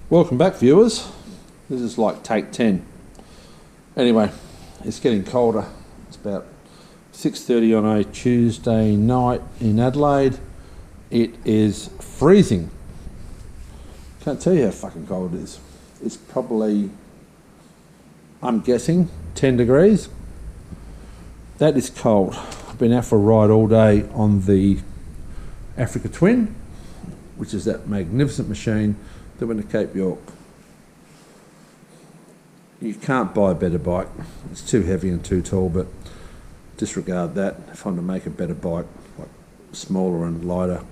Welcome back, viewers. This is like take 10. Anyway, it's getting colder. It's about 6:30 on a Tuesday night in Adelaide. It is freezing. Can't tell you how fucking cold it is. It's probably, I'm guessing, 10 degrees. That is cold. I've been out for a ride all day on the Africa Twin, which is that magnificent machine that went to Cape York. You can't buy a better bike. It's too heavy and too tall, but disregard that. If I'm to make a better bike, like smaller and lighter,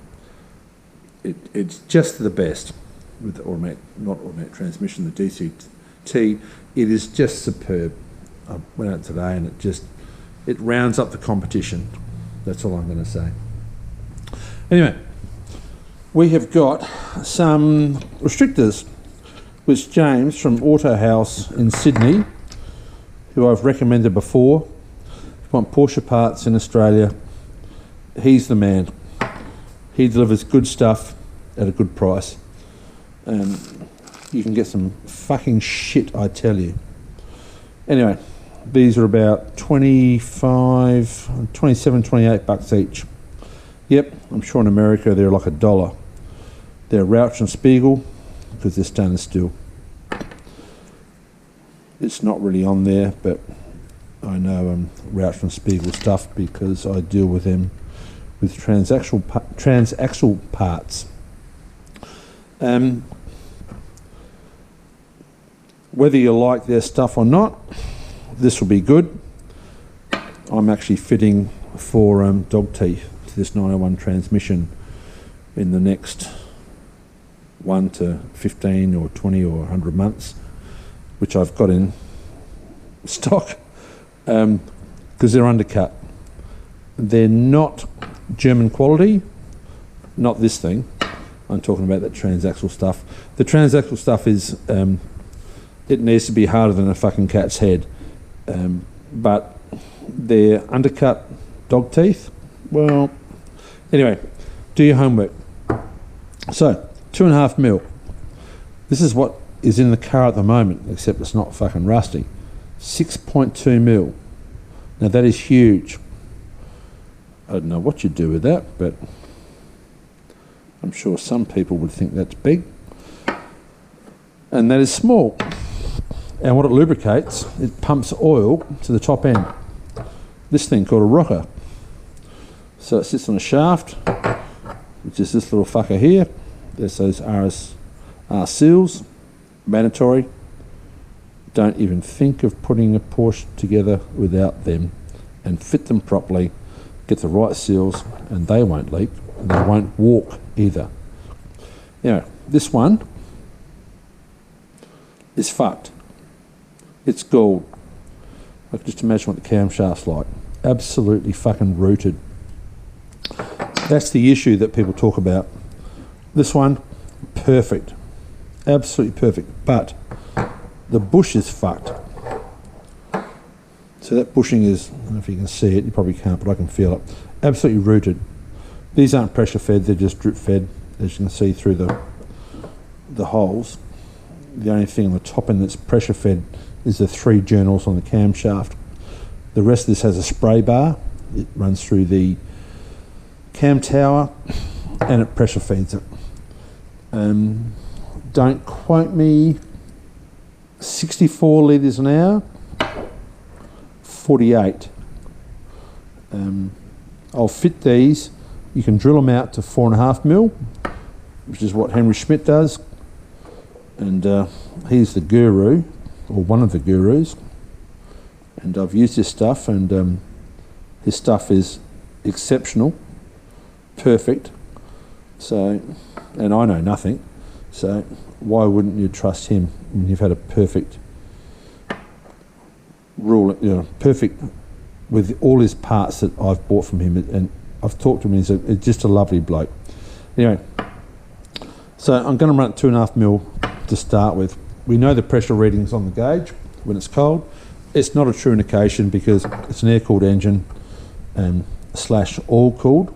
it's just the best with the automatic, not automatic transmission, the DCT. It is just superb. I went out today and it rounds up the competition. That's all I'm going to say. Anyway, we have got some restrictors, which James from Auto House in Sydney, who I've recommended before. If you want Porsche parts in Australia, he's the man. He delivers good stuff at a good price. You can get some fucking shit, I tell you. Anyway, these are about 27, 28 bucks each. Yep, I'm sure in America they're like $1. They're Rauch and Spiegel because they're stainless steel. It's not really on there, but I know Rauch and Spiegel stuff because I deal with them with transaxle parts. Whether you like their stuff or not, this will be good. I'm actually fitting for dog teeth to this 901 transmission in the next 1 to 15 or 20 or 100 months, which I've got in stock because they're undercut. They're not German quality, not this thing. I'm talking about that transaxle stuff. The transaxle stuff is, it needs to be harder than a fucking cat's head. But they're undercut dog teeth. Well, anyway, do your homework. So, 2.5 mil. This is what is in the car at the moment, except it's not fucking rusty. 6.2 mil. Now that is huge. I don't know what you'd do with that, but I'm sure some people would think that's big. And that is small. And what it lubricates, it pumps oil to the top end. This thing called a rocker. So it sits on a shaft, which is this little fucker here. There's those RSR seals, mandatory. Don't even think of putting a Porsche together without them, and fit them properly, get the right seals, and they won't leak, and they won't walk either. Now, this one is fucked. It's gold. I can just imagine what the camshaft's like. Absolutely fucking rooted. That's the issue that people talk about. This one, perfect. Absolutely perfect. But the bush is fucked. So that bushing is, I don't know if you can see it, you probably can't, but I can feel it. Absolutely rooted. These aren't pressure fed, they're just drip fed, as you can see through the holes. The only thing on the top end that's pressure fed is the 3 journals on the camshaft. The rest of this has a spray bar. It runs through the cam tower and it pressure feeds it. Don't quote me, 64 litres an hour, 48. I'll fit these. You can drill them out to 4.5 mil, which is what Henry Schmidt does. And he's the guru, or one of the gurus. And I've used his stuff, and his stuff is exceptional, perfect. So, and I know nothing. So why wouldn't you trust him when you've had a perfect rule, perfect with all his parts that I've bought from him, and I've talked to him. He's just a lovely bloke. Anyway, so I'm going to run at 2.5 mil to start with. We know the pressure readings on the gauge when it's cold. It's not a true indication because it's an air-cooled engine / oil-cooled.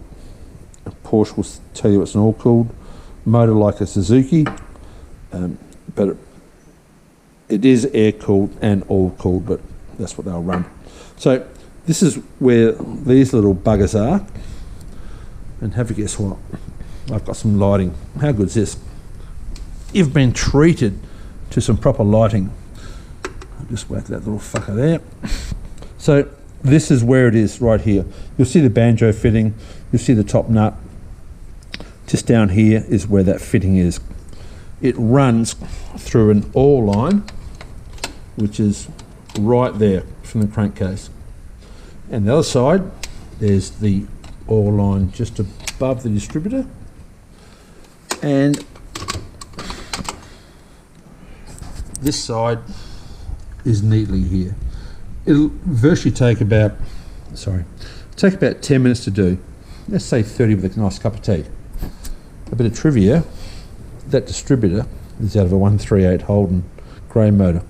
Porsche will tell you it's an oil-cooled motor like a Suzuki. but it is air cooled and oil cooled, but that's what they'll run. So this is where these little buggers are, and have a guess what? I've got some lighting. How good is this? You've been treated to some proper lighting. I'll just whack that little fucker there. So this is where it is right here. You'll see the banjo fitting, you'll see the top nut. Just down here is where that fitting is. It runs through an oil line, which is right there from the crankcase. And the other side, there's the oil line just above the distributor. And this side is neatly here. It'll virtually take about 10 minutes to do. Let's say 30 with a nice cup of tea. A bit of trivia, that distributor is out of a 138 Holden grey motor.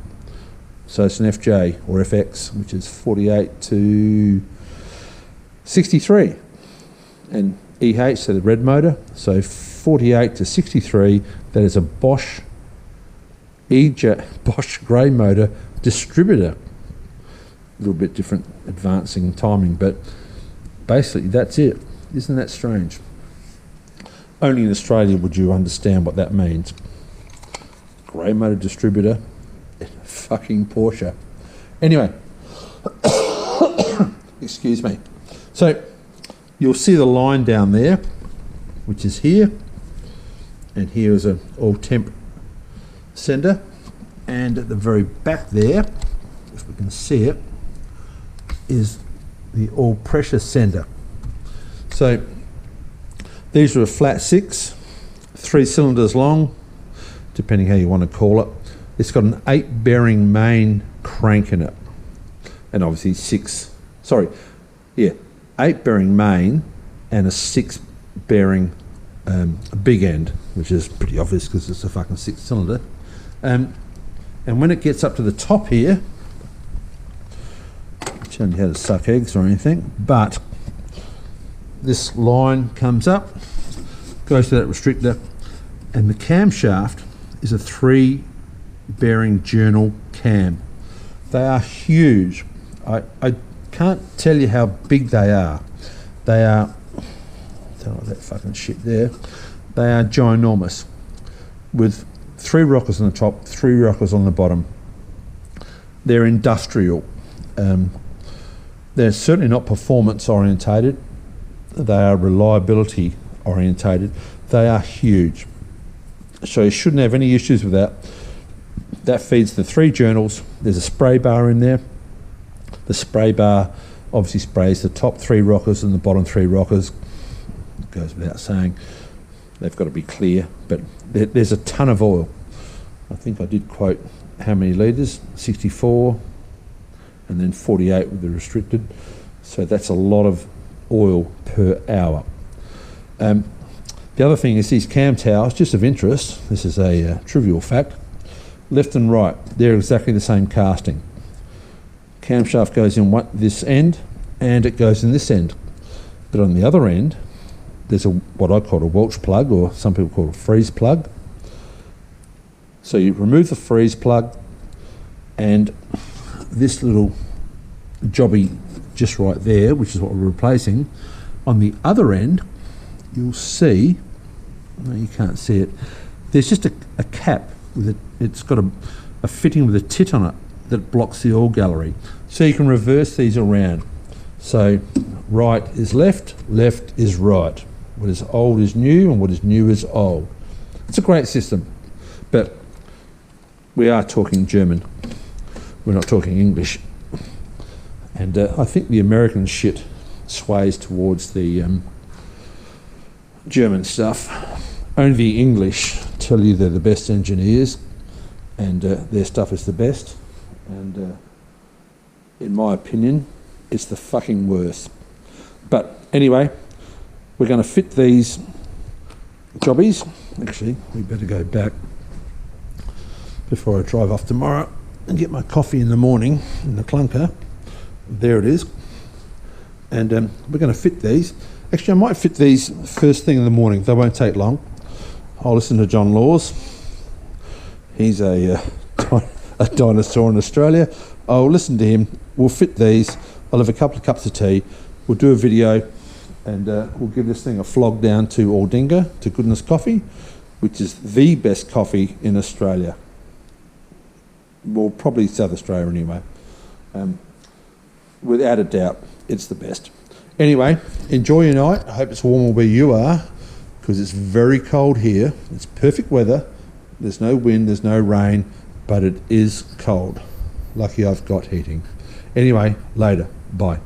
So it's an FJ or FX, which is 48 to 63. And EH, so the red motor, so 48 to 63, that is a Bosch grey motor distributor. A little bit different advancing timing, but basically that's it. Isn't that strange? Only in Australia would you understand what that means. Grey motor distributor, fucking Porsche. Anyway, excuse me. So you'll see the line down there, which is here, and here is an all temp sender, and at the very back there, if we can see it, is the all pressure sender. So these are a flat 6, 3 cylinders long, depending how you want to call it. It's got an 8 bearing main crank in it, and obviously 8 bearing main and a 6 bearing big end, which is pretty obvious because it's a fucking 6 cylinder. And when it gets up to the top here, I'm showing you how to suck eggs or anything, but this line comes up, goes to that restrictor, and the camshaft is a 3 bearing journal cam. They are huge. I can't tell you how big they are. They are, don't know that fucking shit there. They are ginormous, with 3 rockers on the top, 3 rockers on the bottom. They're industrial. They're certainly not performance orientated. They are reliability orientated. They are huge. So you shouldn't have any issues with that. That feeds the 3 journals. There's a spray bar in there. The spray bar obviously sprays the top 3 rockers and the bottom 3 rockers. It goes without saying. They've got to be clear, but there's a ton of oil. I think I did quote how many litres, 64, and then 48 with the restricted. So that's a lot of oil per hour. The other thing is these cam towers, just of interest, this is a trivial fact, left and right, they're exactly the same casting. Camshaft goes in this end and it goes in this end. But on the other end, there's what I call a Welch plug, or some people call it a freeze plug. So you remove the freeze plug, and this little jobby just right there, which is what we're replacing, on the other end, you'll see, no, you can't see it, there's just a cap with it's got a fitting with a tit on it that blocks the oil gallery. So you can reverse these around. So right is left, left is right. What is old is new, and what is new is old. It's a great system, but we are talking German. We're not talking English. And I think the American shit sways towards the German stuff. Only the English tell you they're the best engineers, and their stuff is the best. And in my opinion, it's the fucking worst. But anyway, we're going to fit these jobbies. Actually, we better go back before I drive off tomorrow and get my coffee in the morning in the clunker. There it is. And we're going to fit these. Actually, I might fit these first thing in the morning. They won't take long. I'll listen to John Laws. He's a dinosaur in Australia. I'll listen to him. We'll fit these. I'll have a couple of cups of tea. We'll do a video, and we'll give this thing a flog down to Aldinga, to Goodness Coffee, which is the best coffee in Australia. Well, probably South Australia anyway. Without a doubt, it's the best. Anyway, enjoy your night. I hope it's warmer where you are, because it's very cold here. It's perfect weather. There's no wind, there's no rain, but it is cold. Lucky I've got heating. Anyway, later. Bye.